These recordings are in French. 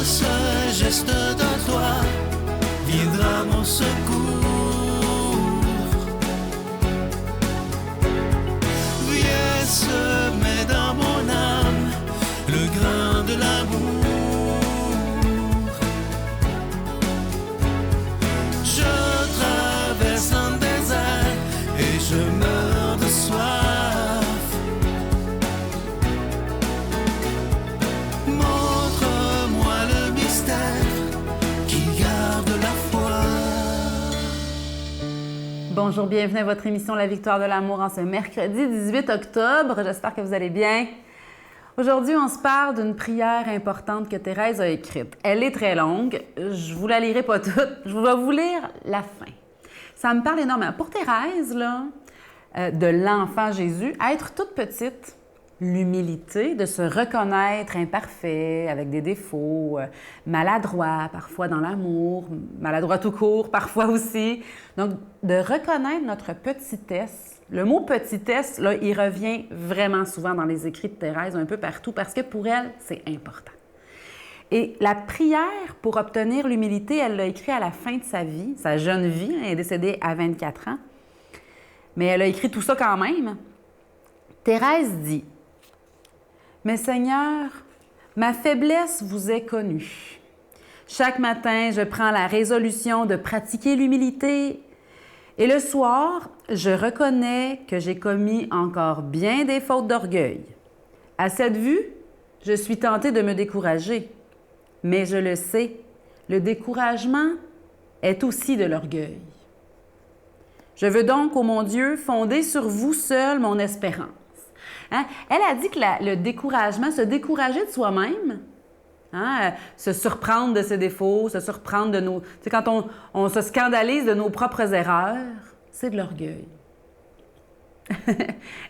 ce geste de toi viendra mon secours. Viens semer dans mon âme le grain de l'amour. Je traverse un désert et je meurs de soif. Montre-moi le mystère qui garde la foi. Bonjour, bienvenue à votre émission La Victoire de l'amour en ce mercredi 18 octobre. J'espère que vous allez bien. Aujourd'hui, on se parle d'une prière importante que Thérèse a écrite. Elle est très longue, je vous la lirai pas toute, je vais vous lire la fin. Ça me parle énormément. Pour Thérèse, là, de l'enfant Jésus, être toute petite, l'humilité, de se reconnaître imparfait, avec des défauts, maladroit parfois dans l'amour, maladroit tout court parfois aussi. Donc, de reconnaître notre petitesse. Le mot petitesse, là, il revient vraiment souvent dans les écrits de Thérèse, un peu partout, parce que pour elle, c'est important. Et la prière pour obtenir l'humilité, elle l'a écrit à la fin de sa vie, sa jeune vie, elle est décédée à 24 ans, mais elle a écrit tout ça quand même. Thérèse dit: « Mais Seigneur, ma faiblesse vous est connue. Chaque matin, je prends la résolution de pratiquer l'humilité. Et le soir, je reconnais que j'ai commis encore bien des fautes d'orgueil. À cette vue, je suis tentée de me décourager. Mais je le sais, le découragement est aussi de l'orgueil. Je veux donc, ô mon Dieu, fonder sur vous seul mon espérance. » Hein? Elle a dit que le découragement, se décourager de soi-même, hein, se surprendre de ses défauts, se surprendre de nos... Tu sais, quand on se scandalise de nos propres erreurs, c'est de l'orgueil.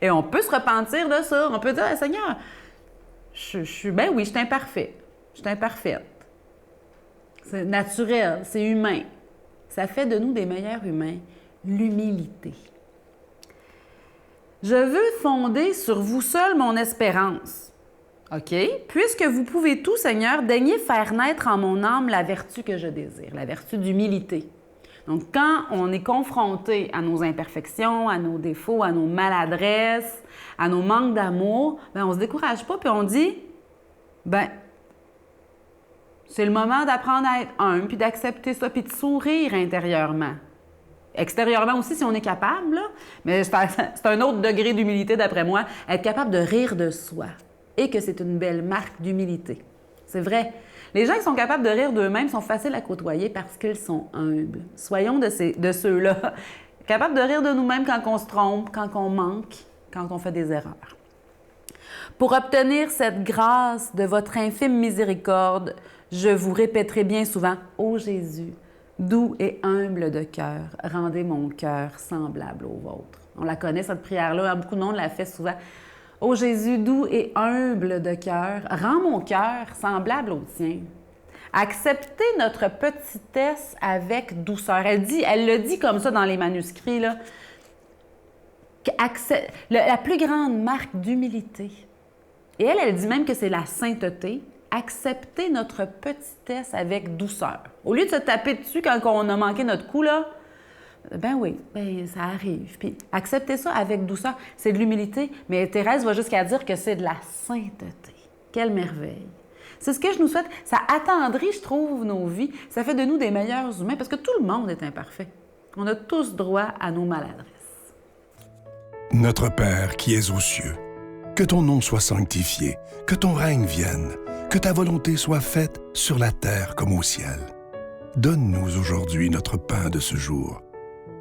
Et on peut se repentir de ça. On peut dire: « Seigneur, ben oui, je suis imparfait. Je suis imparfaite. » C'est naturel, c'est humain. Ça fait de nous des meilleurs humains. L'humilité. Je veux fonder sur vous seul mon espérance. OK? Puisque vous pouvez tout, Seigneur, daignez faire naître en mon âme la vertu que je désire, la vertu d'humilité. Donc, quand on est confronté à nos imperfections, à nos défauts, à nos maladresses, à nos manques d'amour, bien, on ne se décourage pas, puis on dit: ben, c'est le moment d'apprendre à être humble, puis d'accepter ça, puis de sourire intérieurement. Extérieurement aussi, si on est capable, là, mais c'est un autre degré d'humilité, d'après moi, être capable de rire de soi. Et que c'est une belle marque d'humilité. C'est vrai. Les gens qui sont capables de rire d'eux-mêmes sont faciles à côtoyer parce qu'ils sont humbles. Soyons de ceux-là. Capables de rire de nous-mêmes quand on se trompe, quand on manque, quand on fait des erreurs. Pour obtenir cette grâce de votre infime miséricorde, je vous répéterai bien souvent: Ô Jésus, doux et humble de cœur, rendez mon cœur semblable au vôtre. On la connaît, cette prière-là. Beaucoup de monde la fait souvent. Ô Jésus, doux et humble de cœur, rends mon cœur semblable au tien. Acceptez notre petitesse avec douceur. Elle le dit comme ça dans les manuscrits, là. La plus grande marque d'humilité. Et elle dit même que c'est la sainteté. Acceptez notre petitesse avec douceur. Au lieu de se taper dessus quand on a manqué notre coup, là, ben oui, ben ça arrive. Puis acceptez ça avec douceur. C'est de l'humilité, mais Thérèse va jusqu'à dire que c'est de la sainteté. Quelle merveille! C'est ce que je nous souhaite. Ça attendrit, je trouve, nos vies. Ça fait de nous des meilleurs humains parce que tout le monde est imparfait. On a tous droit à nos maladresses. Notre Père qui es aux cieux, que ton nom soit sanctifié, que ton règne vienne, que ta volonté soit faite sur la terre comme au ciel. Donne-nous aujourd'hui notre pain de ce jour.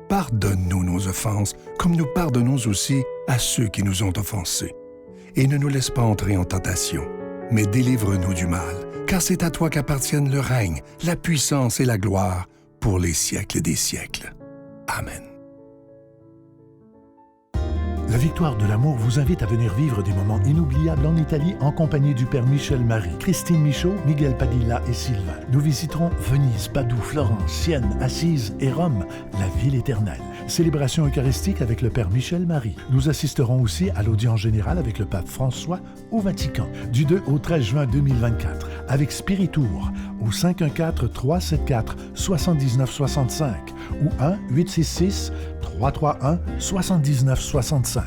Pardonne-nous nos offenses, comme nous pardonnons aussi à ceux qui nous ont offensés. Et ne nous laisse pas entrer en tentation, mais délivre-nous du mal, car c'est à toi qu'appartiennent le règne, la puissance et la gloire pour les siècles des siècles. Amen. La Victoire de l'amour vous invite à venir vivre des moments inoubliables en Italie en compagnie du Père Michel Marie, Christine Michaud, Miguel Padilla et Sylvain. Nous visiterons Venise, Padoue, Florence, Sienne, Assise et Rome, la ville éternelle. Célébration eucharistique avec le Père Michel Marie. Nous assisterons aussi à l'audience générale avec le pape François au Vatican, du 2 au 13 juin 2024. avec Spiritour au 514-374-7965 ou 1-866-331-7965.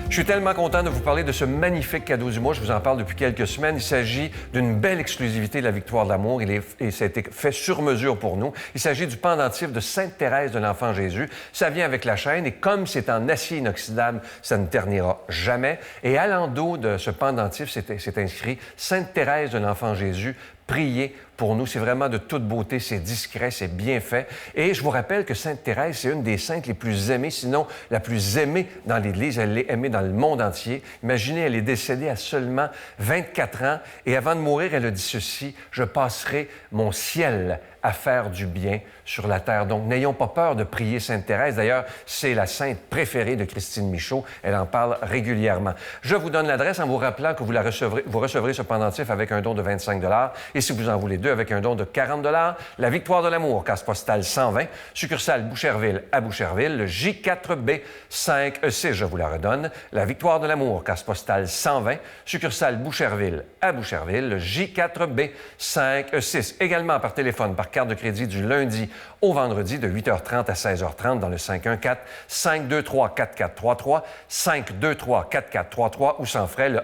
Je suis tellement content de vous parler de ce magnifique cadeau du mois. Je vous en parle depuis quelques semaines. Il s'agit d'une belle exclusivité de la Victoire de l'amour. Et ça a été fait sur mesure pour nous. Il s'agit du pendentif de Sainte Thérèse de l'Enfant Jésus. Ça vient avec la chaîne et comme c'est en acier inoxydable, ça ne ternira jamais. Et à l'endos de ce pendentif, c'est inscrit « Sainte Thérèse de l'Enfant Jésus, priez pour nous ». C'est vraiment de toute beauté, c'est discret, c'est bien fait. Et je vous rappelle que Sainte Thérèse, c'est une des saintes les plus aimées, sinon la plus aimée dans l'Église. Elle l'est aimée dans le monde entier. Imaginez, elle est décédée à seulement 24 ans et avant de mourir, elle a dit ceci: « Je passerai mon ciel à faire du bien sur la terre ». Donc, n'ayons pas peur de prier Sainte Thérèse. D'ailleurs, c'est la sainte préférée de Christine Michaud. Elle en parle régulièrement. Je vous donne l'adresse en vous rappelant que vous recevrez ce pendentif avec un don de 25 $ et si vous en voulez deux, avec un don de 40 $. La Victoire de l'amour, case postale 120, succursale Boucherville à Boucherville, le J4B 5E6, je vous la redonne. La Victoire de l'amour, case postale 120, succursale Boucherville à Boucherville, le J4B 5E6. Également par téléphone, par carte de crédit du lundi au vendredi de 8h30 à 16h30 dans le 514-523-4433, 523-4433 ou sans frais le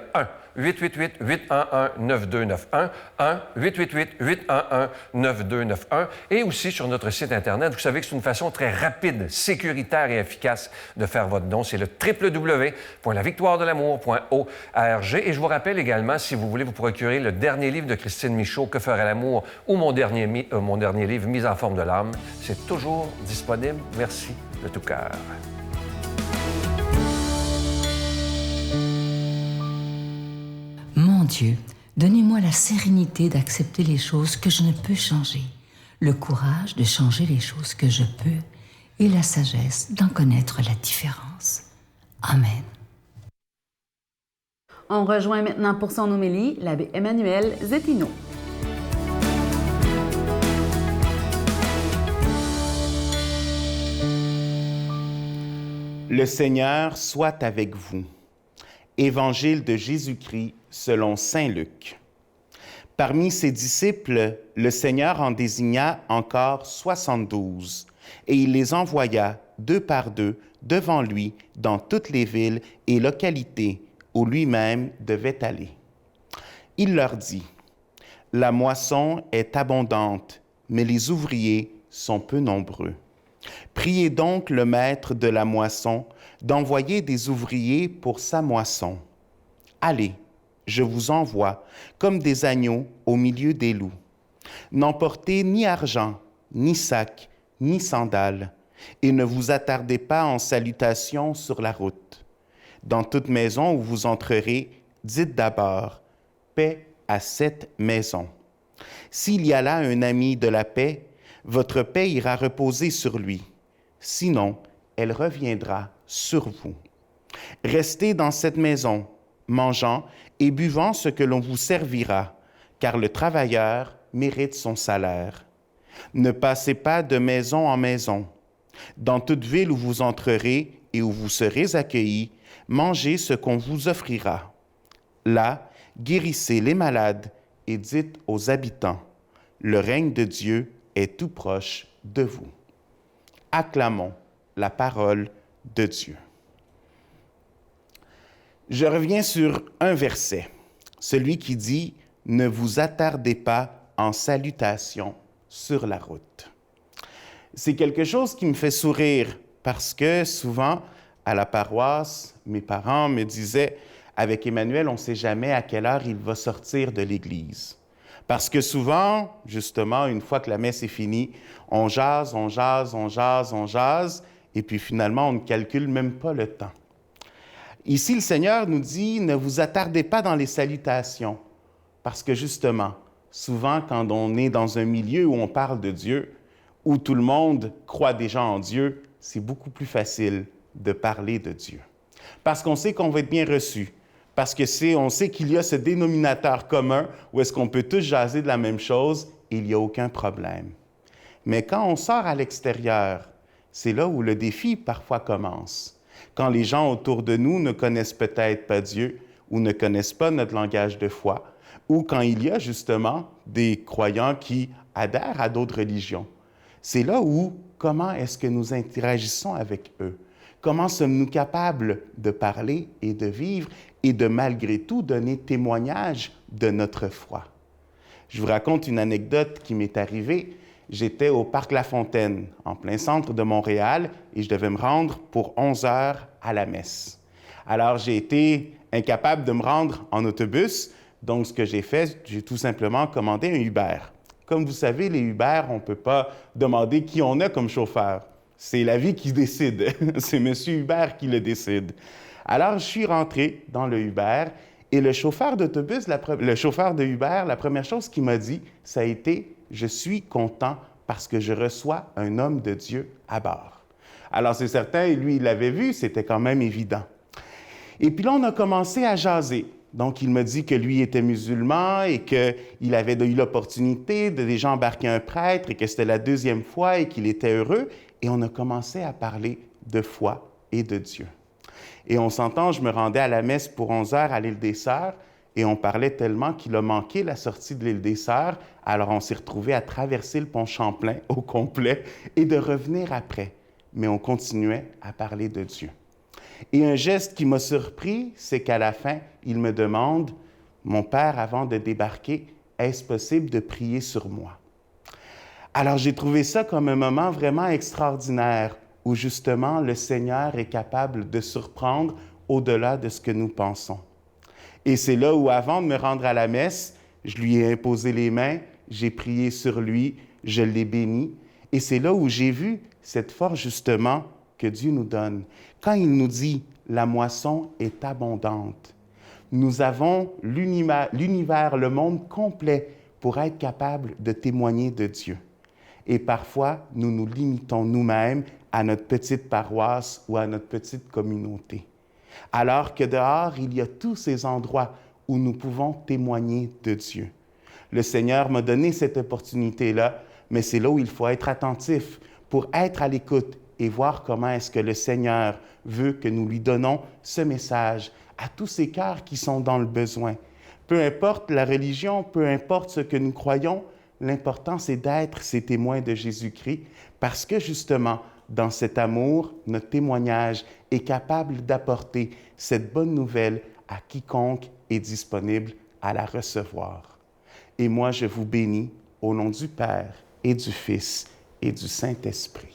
1-888-811-9291, 1-888-811-9291 et aussi sur notre site Internet. Vous savez que c'est une façon très rapide, sécuritaire et efficace de faire votre don. C'est le www.lavictoiredelamour.org. Et je vous rappelle également, si vous voulez vous procurer le dernier livre de Christine Michaud, « Que ferait l'amour » ou mon dernier livre, « Mise en forme de l'âme », c'est toujours disponible. Merci de tout cœur. Mon Dieu, donnez-moi la sérénité d'accepter les choses que je ne peux changer, le courage de changer les choses que je peux et la sagesse d'en connaître la différence. Amen. On rejoint maintenant pour son homélie l'abbé Emmanuel Zétino. Le Seigneur soit avec vous. Évangile de Jésus-Christ selon saint Luc. Parmi ses disciples, le Seigneur en désigna encore 72, et il les envoya deux par deux devant lui dans toutes les villes et localités où lui-même devait aller. Il leur dit: « La moisson est abondante, mais les ouvriers sont peu nombreux. Priez donc le maître de la moisson d'envoyer des ouvriers pour sa moisson. Allez, je vous envoie comme des agneaux au milieu des loups. N'emportez ni argent, ni sac, ni sandales, et ne vous attardez pas en salutations sur la route. Dans toute maison où vous entrerez, dites d'abord « Paix à cette maison ». S'il y a là un ami de la paix, votre paix ira reposer sur lui. Sinon, elle reviendra sur vous. Restez dans cette maison, mangeant et buvant ce que l'on vous servira, car le travailleur mérite son salaire. Ne passez pas de maison en maison. Dans toute ville où vous entrerez et où vous serez accueillis, mangez ce qu'on vous offrira. Là, guérissez les malades et dites aux habitants: le règne de Dieu est tout proche de vous. Acclamons la parole de Dieu. Je reviens sur un verset, celui qui dit « Ne vous attardez pas en salutation sur la route ». C'est quelque chose qui me fait sourire parce que souvent, à la paroisse, mes parents me disaient « Avec Emmanuel, on ne sait jamais à quelle heure il va sortir de l'église ». Parce que souvent, justement, une fois que la messe est finie, on jase, et puis finalement, on ne calcule même pas le temps. Ici, le Seigneur nous dit, ne vous attardez pas dans les salutations, parce que justement, souvent, quand on est dans un milieu où on parle de Dieu, où tout le monde croit déjà en Dieu, c'est beaucoup plus facile de parler de Dieu. Parce qu'on sait qu'on va être bien reçu, parce qu'on sait qu'il y a ce dénominateur commun où est-ce qu'on peut tous jaser de la même chose et il n'y a aucun problème. Mais quand on sort à l'extérieur, c'est là où le défi parfois commence. Quand les gens autour de nous ne connaissent peut-être pas Dieu ou ne connaissent pas notre langage de foi, ou quand il y a justement des croyants qui adhèrent à d'autres religions. C'est là où, comment est-ce que nous interagissons avec eux? Comment sommes-nous capables de parler et de vivre et de malgré tout donner témoignage de notre foi? Je vous raconte une anecdote qui m'est arrivée. J'étais au Parc La Fontaine, en plein centre de Montréal, et je devais me rendre pour 11 heures à la messe. Alors, j'ai été incapable de me rendre en autobus, donc ce que j'ai fait, j'ai tout simplement commandé un Uber. Comme vous savez, les Uber, on ne peut pas demander qui on a comme chauffeur. C'est la vie qui décide. C'est M. Uber qui le décide. Alors, je suis rentré dans le Uber et le chauffeur d'autobus, le chauffeur de Uber, la première chose qu'il m'a dit, ça a été « Je suis content parce que je reçois un homme de Dieu à bord. » Alors, c'est certain, lui, il l'avait vu, c'était quand même évident. Et puis là, on a commencé à jaser. Donc, il m'a dit que lui était musulman et qu'il avait eu l'opportunité de déjà embarquer un prêtre et que c'était la 2e fois et qu'il était heureux. Et on a commencé à parler de foi et de Dieu. Et on s'entend, je me rendais à la messe pour 11 heures à l'île des Sœurs et on parlait tellement qu'il a manqué la sortie de l'île des Sœurs. Alors, on s'est retrouvés à traverser le pont Champlain au complet et de revenir après. Mais on continuait à parler de Dieu. Et un geste qui m'a surpris, c'est qu'à la fin, il me demande, « Mon père, avant de débarquer, est-ce possible de prier sur moi? » Alors, j'ai trouvé ça comme un moment vraiment extraordinaire où, justement, le Seigneur est capable de surprendre au-delà de ce que nous pensons. Et c'est là où, avant de me rendre à la messe, je lui ai imposé les mains, j'ai prié sur lui, je l'ai béni. Et c'est là où j'ai vu cette force, justement, que Dieu nous donne. Quand il nous dit « la moisson est abondante », nous avons l'univers, le monde complet pour être capable de témoigner de Dieu. Et parfois, nous nous limitons nous-mêmes à notre petite paroisse ou à notre petite communauté. Alors que dehors, il y a tous ces endroits où nous pouvons témoigner de Dieu. Le Seigneur m'a donné cette opportunité-là, mais c'est là où il faut être attentif pour être à l'écoute et voir comment est-ce que le Seigneur veut que nous lui donnons ce message à tous ces cœurs qui sont dans le besoin. Peu importe la religion, peu importe ce que nous croyons, l'important, c'est d'être ces témoins de Jésus-Christ parce que, justement, dans cet amour, notre témoignage est capable d'apporter cette bonne nouvelle à quiconque est disponible à la recevoir. Et moi, je vous bénis au nom du Père et du Fils et du Saint-Esprit.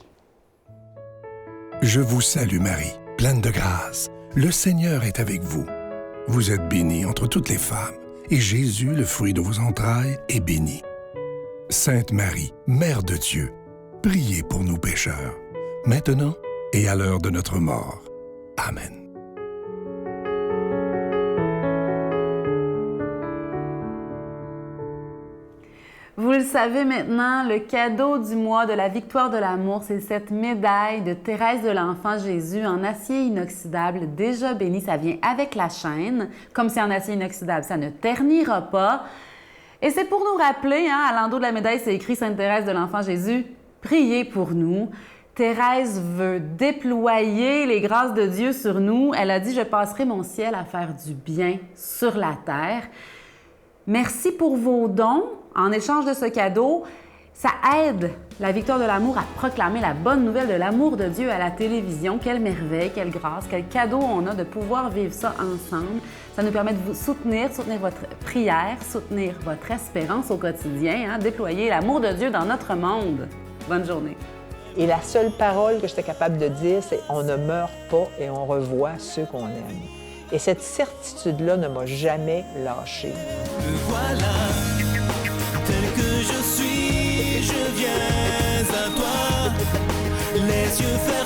Je vous salue Marie, pleine de grâce. Le Seigneur est avec vous. Vous êtes bénie entre toutes les femmes, et Jésus, le fruit de vos entrailles, est béni. Sainte Marie, Mère de Dieu, priez pour nous pécheurs, maintenant et à l'heure de notre mort. Amen. Vous le savez maintenant, le cadeau du mois de la victoire de l'amour, c'est cette médaille de Thérèse de l'Enfant Jésus en acier inoxydable, déjà bénie. Ça vient avec la chaîne. Comme c'est en acier inoxydable, ça ne ternira pas. Et c'est pour nous rappeler, à l'endos de la médaille, c'est écrit Sainte Thérèse de l'Enfant Jésus, priez pour nous. Thérèse veut déployer les grâces de Dieu sur nous. Elle a dit, je passerai mon ciel à faire du bien sur la terre. Merci pour vos dons. En échange de ce cadeau, ça aide la victoire de l'amour à proclamer la bonne nouvelle de l'amour de Dieu à la télévision. Quelle merveille, quelle grâce, quel cadeau on a de pouvoir vivre ça ensemble. Ça nous permet de vous soutenir votre prière, soutenir votre espérance au quotidien, déployer l'amour de Dieu dans notre monde. Bonne journée. Et la seule parole que j'étais capable de dire, c'est « on ne meurt pas et on revoit ceux qu'on aime ». Et cette certitude-là ne m'a jamais lâché. Voilà, tel que je suis, je viens à toi, les yeux fermés.